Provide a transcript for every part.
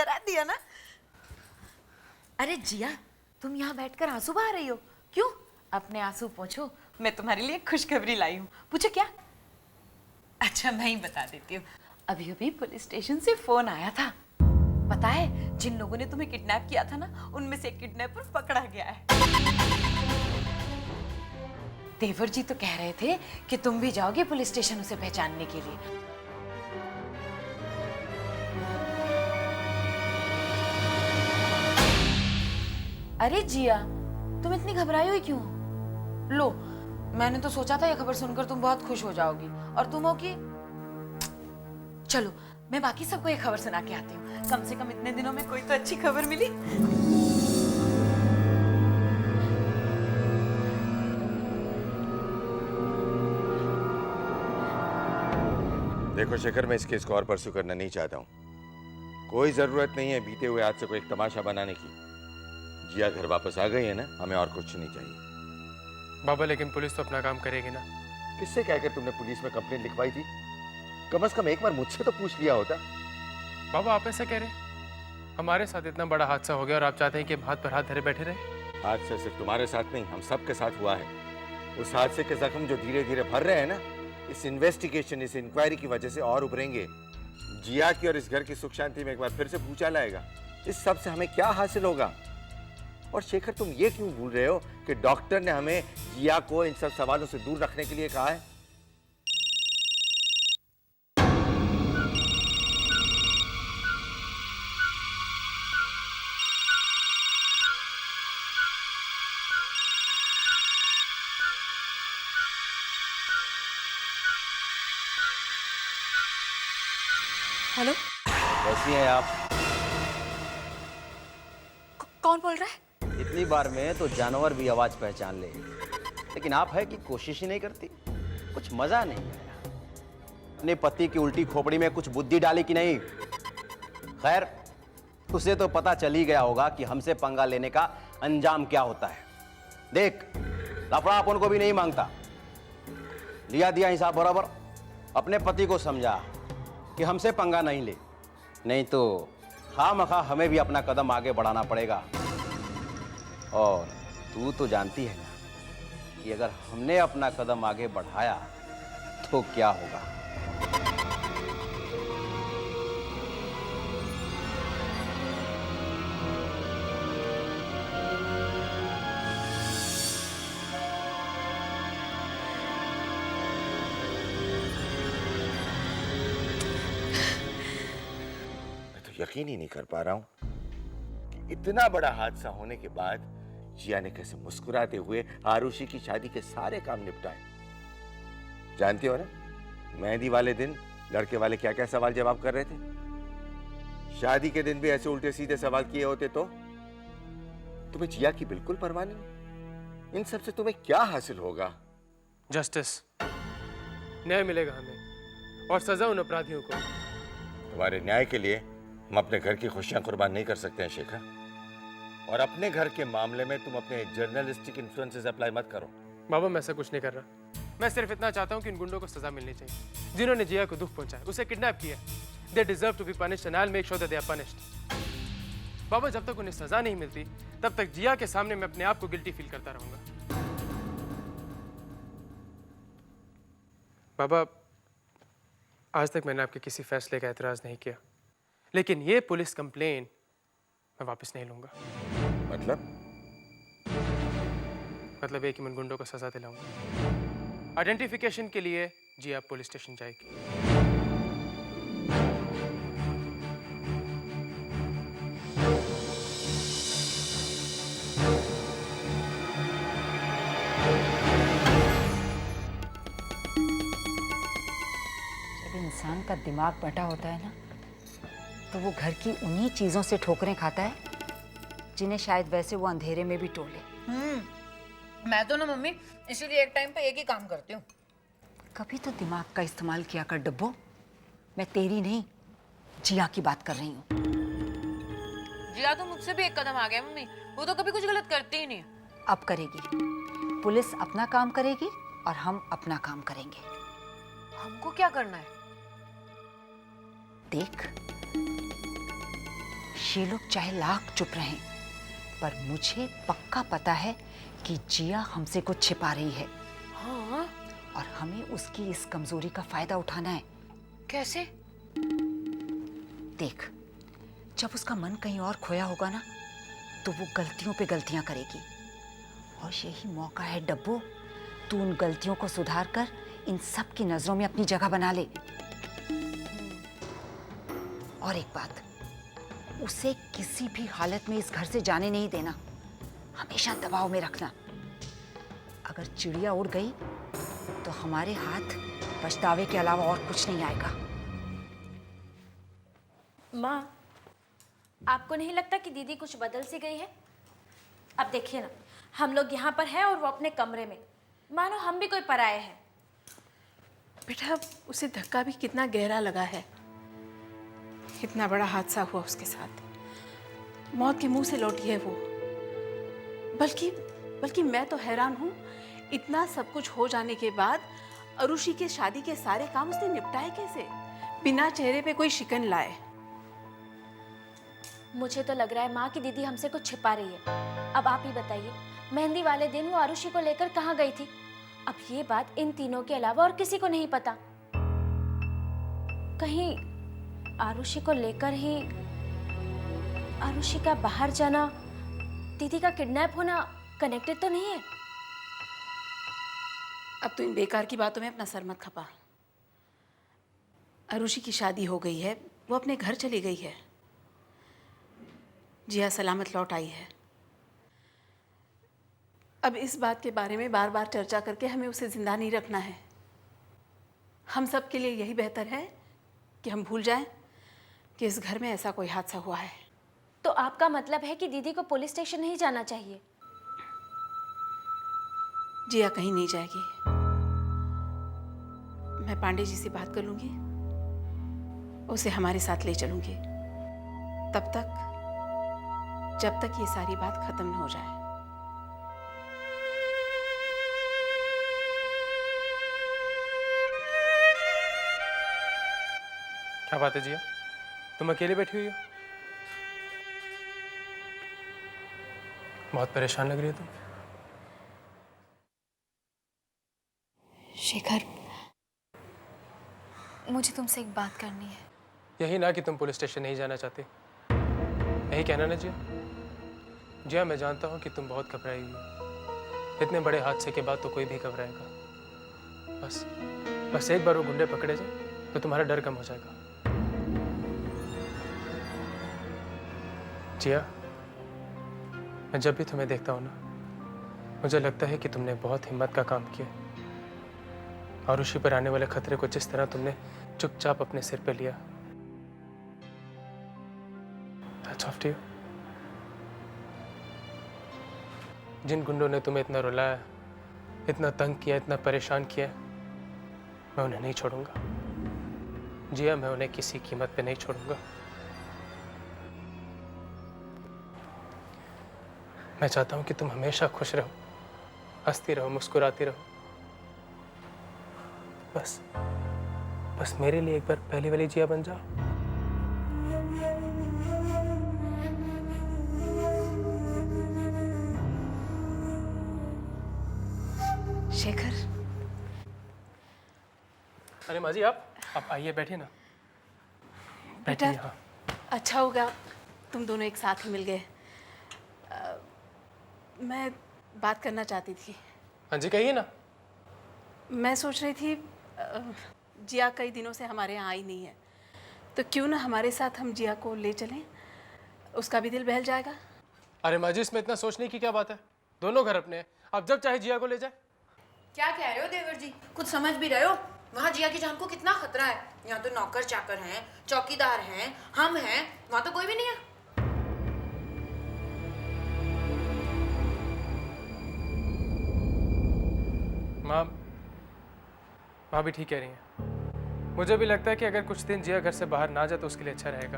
डरा दिया ना। अरे जिया, तुम यहाँ बैठकर आंसू बहा रही हो, क्यों? अपने आंसू पोंछो, मैं तुम्हारे लिए खुशखबरी लाई हूँ। पूछो क्या? अच्छा मैं ही बता देती हूँ। अभी अभी पुलिस स्टेशन से फोन आया था। पता है जिन लोगों ने तुम्हें किडनैप किया था ना, उनमें से एक किडनैपर पकड़ा गया है। देवर जी तो कह रहे थे कि तुम भी जाओगे पुलिस स्टेशन उसे पहचानने के लिए। अरे जिया, तुम इतनी घबराई हुई क्यों? लो, मैंने तो सोचा था ये खबर सुनकर तुम बहुत खुश हो जाओगी, और तुम हो कि चलो मैं बाकी सबको ये खबर सुना के आती हूँ। कम से कम इतने दिनों में कोई तो अच्छी खबर मिली। देखो शेखर, मैं इस केस को और परस्यू करना नहीं चाहता हूँ। कोई जरूरत नहीं है बीते हुए हादसे को एक तमाशा बनाने की। जिया घर वापस आ गई है ना, हमें और कुछ नहीं चाहिए। बाबा लेकिन पुलिस तो अपना काम करेगी ना। किससे कहकर तुमने पुलिस में कंप्लेंट लिखवाई थी? कम से कम एक बार मुझसे तो पूछ लिया होता। बाबा आप ऐसे कह रहे हैं? हमारे साथ इतना बड़ा हादसा हो गया और आप चाहते हैं कि हाथ पर हाथ धरे बैठे रहे? हादसा सिर्फ तुम्हारे साथ नहीं, हम सबके साथ हुआ है। उस हादसे के जख्म जो धीरे धीरे भर रहे हैं ना, इस इन्वेस्टिगेशन, इस इंक्वायरी की वजह से और उभरेंगे। जिया की और इस घर की सुख शांति में एक बार फिर से भूचाल आएगा। इस सब से हमें क्या हासिल होगा? और शेखर, तुम ये क्यों भूल रहे हो कि डॉक्टर ने हमें जिया को इन सब सवालों से दूर रखने के लिए कहा है? हेलो, कैसी हैं आप? कौन बोल रहा है? इतनी बार में तो जानवर भी आवाज पहचान ले, लेकिन आप है कि कोशिश ही नहीं करती। कुछ मजा नहीं आया। अपने पति की उल्टी खोपड़ी में कुछ बुद्धि डाली कि नहीं? खैर, उसे तो पता चल ही गया होगा कि हमसे पंगा लेने का अंजाम क्या होता है। देख, लफड़ा अपन को भी नहीं मांगता। लिया दिया हिसाब बराबर। अपने पति को समझा कि हमसे पंगा नहीं ले, नहीं तो खामखा हमें भी अपना कदम आगे बढ़ाना पड़ेगा। और तू तो जानती है ना कि अगर हमने अपना कदम आगे बढ़ाया तो क्या होगा। यकीन ही नहीं कर पा रहा हूं कि इतना बड़ा हादसा होने के बाद जिया ने कैसे मुस्कुराते हुए आरुषि की शादी के सारे काम निपटाए। जानती हो ना, मेहंदी वाले दिन लड़के वाले क्या क्या सवाल जवाब कर रहे थे। शादी के दिन भी ऐसे उल्टे सीधे सवाल किए होते तो तुम्हें जिया की बिल्कुल परवाह नहीं। इन सब से तुम्हें क्या हासिल होगा? जस्टिस, न्याय मिलेगा हमें और सजा उन अपराधियों को। तुम्हारे न्याय के लिए हम अपने घर की खुशियां कुर्बान नहीं कर सकते हैं शेखर। और अपने घर के मामले में तुम अपने जर्नलिस्टिक इन्फ्लुएंसेस अप्लाई मत करो। बाबा मैं ऐसा कुछ नहीं कर रहा। मैं सिर्फ इतना चाहता हूं कि इन गुंडों को सजा मिलनी चाहिए जिन्होंने जिया को दुख पहुंचाया, उसे किडनैप किया। They deserve to be punished and I will make sure that they are punished. बाबा जब तक उन्हें सजा नहीं मिलती तब तक जिया के सामने मैं अपने आप को गिल्टी फील करता रहूंगा। बाबा, आज तक मैंने आपके किसी फैसले का एतराज नहीं किया, लेकिन ये पुलिस कंप्लेन मैं वापस नहीं लूंगा। मतलब एक ही मैं गुंडों को सजा दिलाऊंगा। आइडेंटिफिकेशन के लिए जी आप पुलिस स्टेशन जाएगी। जब इंसान का दिमाग बटा होता है ना, तो वो घर की उन्हीं चीजों से ठोकरें खाता है जिन्हें शायद वैसे वो अंधेरे में भी टोले। मैं तो ना मम्मी इसीलिए एक टाइम पे एक ही काम करती हूँ। कभी तो दिमाग का इस्तेमाल किया कर डब्बो। मैं तेरी नहीं, जिया की बात कर रही हूँ। जिया तो मुझसे भी एक कदम आ गया मम्मी, वो तो कभी कुछ गलत करती ही नहीं। अब करेगी। पुलिस अपना काम करेगी और हम अपना काम करेंगे। हमको क्या करना है? देख, ये लोग चाहे लाख चुप रहें, पर मुझे पक्का पता है कि जिया हमसे कुछ छिपा रही है। हाँ? और हमें उसकी इस कमजोरी का फायदा उठाना है। कैसे? देख, जब उसका मन कहीं और खोया होगा ना, तो वो गलतियों पे गलतियां करेगी। और यही मौका है डब्बू, तू उन गलतियों को सुधार कर इन सब की नजरों में अपनी जगह बना ले। और एक बात, उसे किसी भी हालत में इस घर से जाने नहीं देना, हमेशा दबाव में रखना। अगर चिड़िया उड़ गई तो हमारे हाथ पछतावे के अलावा और कुछ नहीं आएगा। माँ, आपको नहीं लगता कि दीदी कुछ बदल सी गई है? अब देखिए ना, हम लोग यहाँ पर हैं और वो अपने कमरे में, मानो हम भी कोई पराये हैं। बेटा, उसे धक्का भी कितना गहरा लगा है। इतना बड़ा हादसा हुआ उसके साथ, मौत के मुंह से लौटी है वो। बल्कि मैं तो हैरान हूँ, इतना सब कुछ हो जाने के बाद अरुषि के शादी के सारे काम उसने निपटाए कैसे, बिना चेहरे पे कोई शिकन लाए। मुझे तो लग रहा है माँ की दीदी हमसे कुछ छिपा रही है। अब आप ही बताइए, मेहंदी वाले दिन वो आरुषि को लेकर कहाँ गई थी? अब ये बात इन तीनों के अलावा और किसी को नहीं पता। कहीं आरुषि को लेकर ही आरुषि का बाहर जाना, दीदी का किडनैप होना कनेक्टेड तो नहीं है? अब तो इन बेकार की बातों में अपना सर मत खपा। अरुषि की शादी हो गई है, वो अपने घर चली गई है। जिया सलामत लौट आई है। अब इस बात के बारे में बार बार चर्चा करके हमें उसे जिंदा नहीं रखना है। हम सब के लिए यही बेहतर है कि हम भूल जाएं कि इस घर में ऐसा कोई हादसा हुआ है। तो आपका मतलब है कि दीदी को पुलिस स्टेशन नहीं जाना चाहिए? जिया कहीं नहीं जाएगी। मैं पांडे जी से बात कर लूंगी, उसे हमारे साथ ले चलूंगी, तब तक जब तक ये सारी बात खत्म न हो जाए। क्या बात है जिया, तुम अकेले बैठी हुई हो? बहुत परेशान लग रही हो तुम। शेखर, मुझे तुमसे एक बात करनी है। यही ना कि तुम पुलिस स्टेशन नहीं जाना चाहते, यही कहना ना जिया? जिया, मैं जानता हूँ कि तुम बहुत घबराई हुई हो। इतने बड़े हादसे के बाद तो कोई भी घबराएगा। बस एक बार वो गुंडे पकड़े जाए तो तुम्हारा डर कम हो जाएगा। जिया, मैं जब भी तुम्हें देखता हूँ ना, मुझे लगता है कि तुमने बहुत हिम्मत का काम किया। आरुषि पर आने वाले खतरे को जिस तरह तुमने चुपचाप अपने सिर पे लिया, Hats off to you. जिन गुंडों ने तुम्हें इतना रुलाया, इतना तंग किया, इतना परेशान किया, मैं उन्हें नहीं छोड़ूंगा। जिया, मैं उन्हें किसी कीमत पे नहीं छोड़ूंगा। मैं चाहता हूं कि तुम हमेशा खुश रहो, हंसती रहो, मुस्कुराती रहो। बस मेरे लिए एक बार पहली वाली जिया बन जाओ। शेखर, अरे माँ जी, आप आइए, बैठिए ना। बेटा, बैठिए। हाँ, अच्छा होगा तुम दोनों एक साथ ही मिल गए। मैं बात करना चाहती थी। हाँ जी, कहिए ना। मैं सोच रही थी, जिया कई दिनों से हमारे यहाँ आई नहीं है, तो क्यों ना हमारे साथ हम जिया को ले चलें, उसका भी दिल बहल जाएगा। अरे माँ जी, इसमें इतना सोचने की क्या बात है? दोनों घर अपने हैं, आप जब चाहे जिया को ले जाए। क्या कह रहे हो देवर जी? कुछ समझ भी रहे हो? वहाँ जिया की जान को कितना खतरा है। यहाँ तो नौकर चाकर हैं, चौकीदार हैं, हम हैं, वहाँ तो कोई भी नहीं है। माँ भी ठीक कह रही हैं। मुझे भी लगता है कि अगर कुछ दिन जिया घर से बाहर ना जाए तो उसके लिए अच्छा रहेगा।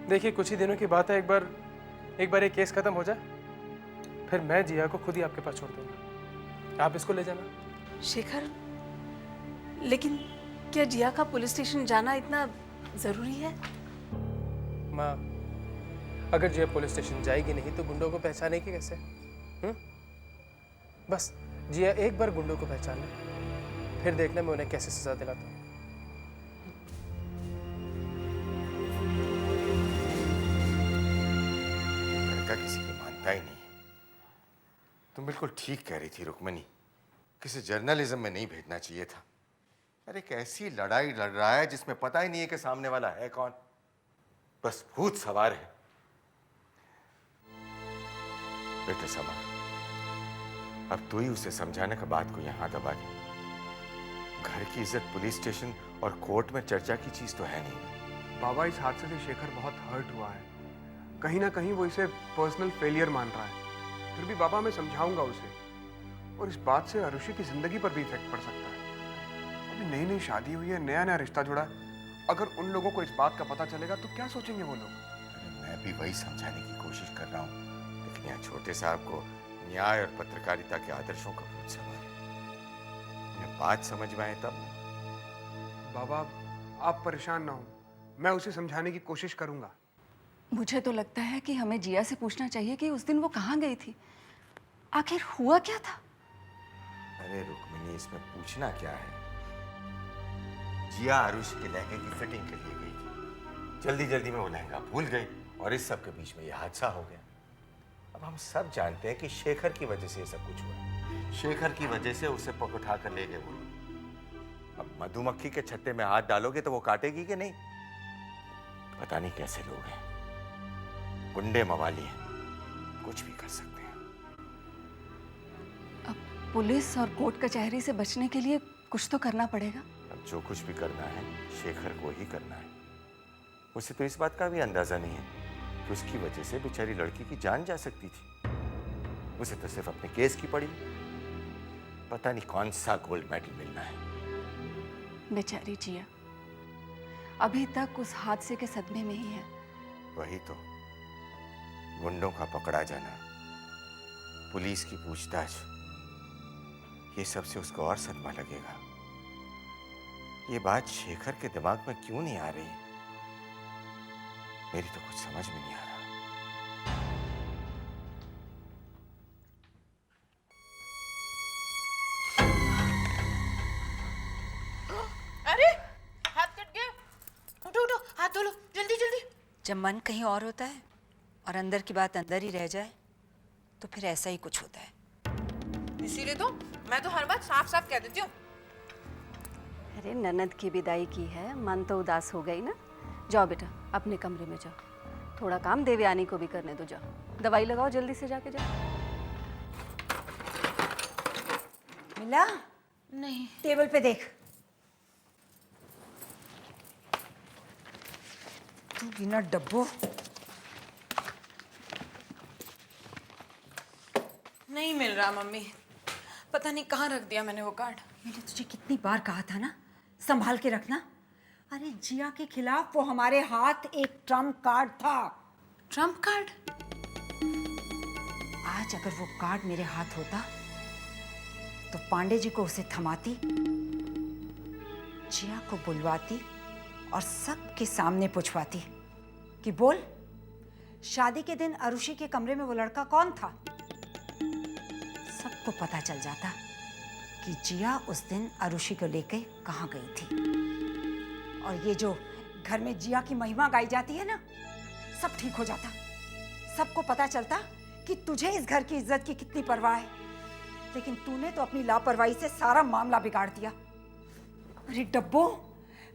देखिए, कुछ ही दिनों की बात है, एक बार ये केस खत्म हो जाए, फिर मैं जिया को खुद ही आपके पास छोड़ दूंगा। आप इसको ले जाना। शेखर, लेकिन क्या जिया का पुलिस स्टेशन जाना इतना जरूरी है? माँ, अगर जिया पुलिस स्टेशन जाएगी नहीं तो गुंडों को पहचानेगी कैसे? बस जिया एक बार गुंडों को पहचान ले, फिर देखना मैं उन्हें कैसे सजा दिलाता हूँ। लड़का किसी की मानता ही नहीं। तुम बिल्कुल ठीक कह रही थी रुक्मणी, किसी जर्नलिज्म में नहीं भेजना चाहिए था। अरे एक ऐसी लड़ाई लड़ रहा है जिसमें पता ही नहीं है कि सामने वाला है कौन, बस भूत सवार है। बेटे समर, अब तू ही उसे समझाने का बात को यहां दबा दी। घर की इज्जत पुलिस स्टेशन और कोर्ट में चर्चा की चीज तो है नहीं। बाबा, इस हादसे से शेखर बहुत हर्ट हुआ है। कहीं ना कहीं वो इसे पर्सनल फेलियर मान रहा है। फिर भी बाबा, मैं समझाऊंगा उसे, और इस बात से आरुषि की जिंदगी पर भी इफेक्ट पड़ सकता है। अभी नई नई शादी हुई है, नया नया रिश्ता जुड़ा है। अगर उन लोगों को इस बात का पता चलेगा तो क्या सोचेंगे वो लोग? अरे मैं भी वही समझाने की कोशिश कर रहा हूँ, लेकिन यहाँ छोटे साहब को न्याय और पत्रकारिता के आदर्शों का भूत सवार है। उन्हें बात समझ में आए तब। बाबा, आप परेशान ना हो, मैं उसे समझाने की कोशिश करूंगा। मुझे तो लगता है कि हमें जिया से पूछना चाहिए कि उस दिन वो कहाँ गई थी, आखिर हुआ क्या था। अरे रुक्मिणी, इसमें पूछना क्या है? जिया आरुषि के लहंगे की फिटिंग के लिए गई थी। जल्दी जल्दी में वो लहंगा भूल गई और इस सब के बीच में ये हादसा हो गया। अब हम सब जानते हैं कि शेखर की वजह से ये सब कुछ हुआ। शेखर की वजह से उसे उठा कर ले गए वो लोग। अब मधुमक्खी के छत्ते में हाथ डालोगे तो वो काटेगी कि नहीं? पता नहीं कैसे लोग हैं, गुंडे मवाली हैं, कुछ भी कर सकते हैं। अब पुलिस और कोर्ट कचहरी से बचने के लिए कुछ तो करना पड़ेगा। अब जो कुछ भी करना है शेखर को ही करना है। उसे तो इस बात का भी अंदाजा नहीं है कि उसकी वजह से बेचारी लड़की की जान जा सकती थी। उसे तो सिर्फ अपने केस की पड़ी, पता नहीं कौन सा गोल्ड मेडल मिलना है। बेचारी जिया अभी तक उस हादसे के सदमे में ही है। वही तो, गुंडों का पकड़ा जाना, पुलिस की पूछताछ, ये सब से उसको और सदमा लगेगा। ये बात शेखर के दिमाग में क्यों नहीं आ रही? मेरी तो कुछ समझ में नहीं आ रहा। अरे हाथ कट गया, उठो उठो, हाथ धो लो जल्दी जल्दी। जब मन कहीं और होता है और अंदर की बात अंदर ही रह जाए तो फिर ऐसा ही कुछ होता है। इसीलिए तो मैं तो हर बात साफ साफ कह देती हूँ। अरे ननद की विदाई की है, मन तो उदास हो गई ना। जाओ बेटा अपने कमरे में जाओ, थोड़ा काम देवयानी को भी करने दो। जाओ दवाई लगाओ जल्दी से, जाके जाओ। मिला? नहीं। टेबल पे देख। तू बिना डब्बो। नहीं मिल रहा मम्मी, पता नहीं कहाँ रख दिया मैंने वो कार्ड। मैंने तुझे कितनी बार कहा था ना, संभाल के रखना। अरे जिया के खिलाफ वो हमारे हाथ एक ट्रम्प कार्ड था। Trump card? आज अगर वो कार्ड मेरे हाथ होता तो पांडे जी को उसे थमाती, जिया को बुलवाती और सबके सामने पूछवाती कि बोल, शादी के दिन आरुषि के कमरे में वो लड़का कौन था। सबको पता चल जाता कि जिया उस दिन आरुषि को लेके कहाँ गई थी। और ये जो घर में जिया की महिमा गाई जाती है ना, सब ठीक हो जाता। सबको पता चलता कि तुझे इस घर की इज्जत की कितनी परवाह है, लेकिन तूने तो अपनी लापरवाही से सारा मामला बिगाड़ दिया। अरे डब्बो,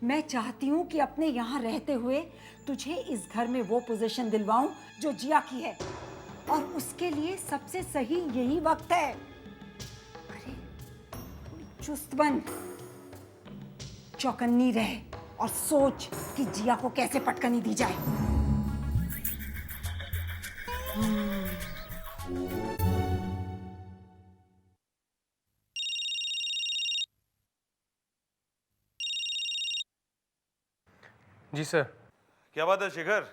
मैं चाहती हूँ कि अपने यहाँ रहते हुए तुझे इस घर में वो पोजीशन दिलवाऊं जो जिया की है, और उसके लिए सबसे सही यही वक्त है। अरे चुस्त बन, चौकन्नी रहे और सोच कि जिया को कैसे पटकनी दी जाए। जी सर। क्या बात है शेखर,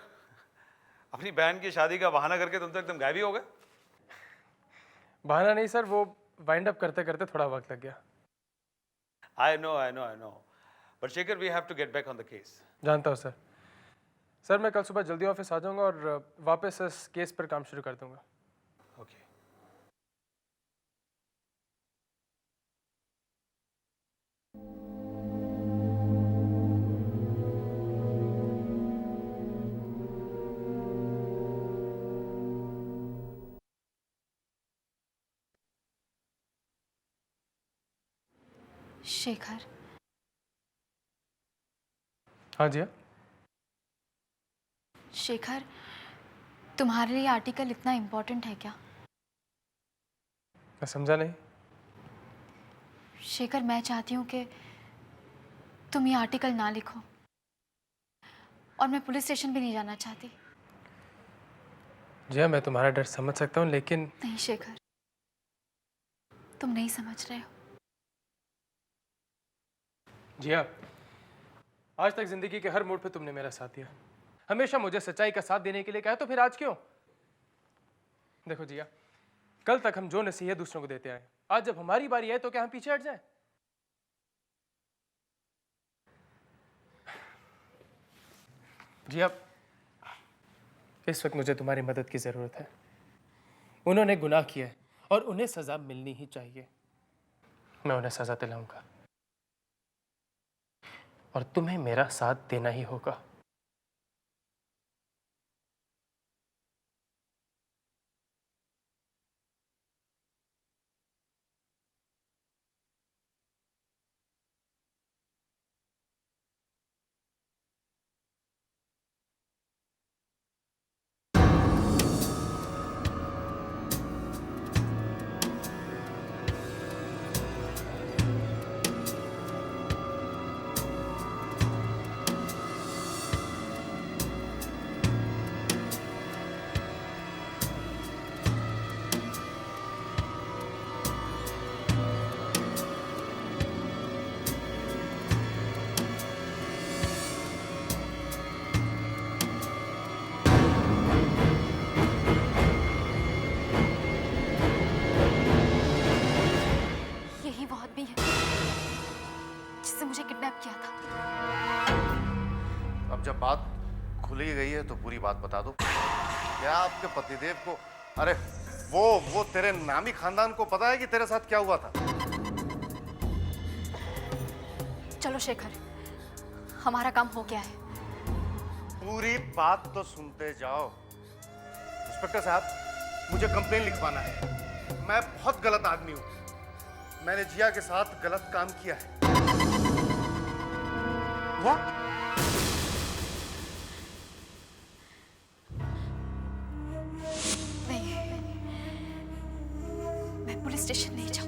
अपनी बहन की शादी का बहाना करके तुम तो एकदम गायब ही हो गए। बहाना नहीं सर, वो वाइंड अप करते करते थोड़ा वक्त लग गया। I know. But Shekhar, we have to get back on the case. जानता हूँ सर। सर मैं कल सुबह जल्दी ऑफिस आ जाऊंगा और वापस इस केस पर काम शुरू कर दूंगा। ओके। शेखर, हाँ जी। शेखर, तुम्हारे लिए आर्टिकल इतना इम्पोर्टेंट है क्या? मैं समझा नहीं। शेखर, मैं चाहती हूँ कि तुम ये आर्टिकल ना लिखो और मैं पुलिस स्टेशन भी नहीं जाना चाहती। जी हाँ, मैं तुम्हारा डर समझ सकता हूँ, लेकिन नहीं शेखर, तुम नहीं समझ रहे हो। जी हाँ, आज तक जिंदगी के हर मोड़ पे तुमने मेरा साथ दिया, हमेशा मुझे सच्चाई का साथ देने के लिए कहा, तो फिर आज क्यों? देखो जिया, कल तक हम जो नसीहत दूसरों को देते आए, आज जब हमारी बारी है तो क्या हम पीछे हट जाएं? जिया, इस वक्त मुझे तुम्हारी मदद की जरूरत है। उन्होंने गुनाह किया है और उन्हें सजा मिलनी ही चाहिए। मैं उन्हें सजा दिलाऊंगा और तुम्हें मेरा साथ देना ही होगा। यही वो आदमी है जिससे मुझे किडनैप किया था। अब जब बात खुली गई है तो पूरी बात बता दो। क्या आपके पतिदेव को, अरे वो तेरे नामी खानदान को पता है कि तेरे साथ क्या हुआ था? चलो शेखर, हमारा काम हो गया है। पूरी बात तो सुनते जाओ। इंस्पेक्टर साहब, मुझे कंप्लेन लिखवाना है। मैं बहुत गलत आदमी हूं। मैंने जिया के साथ गलत काम किया है। What? नहीं, मैं पुलिस स्टेशन नहीं जाऊंगी।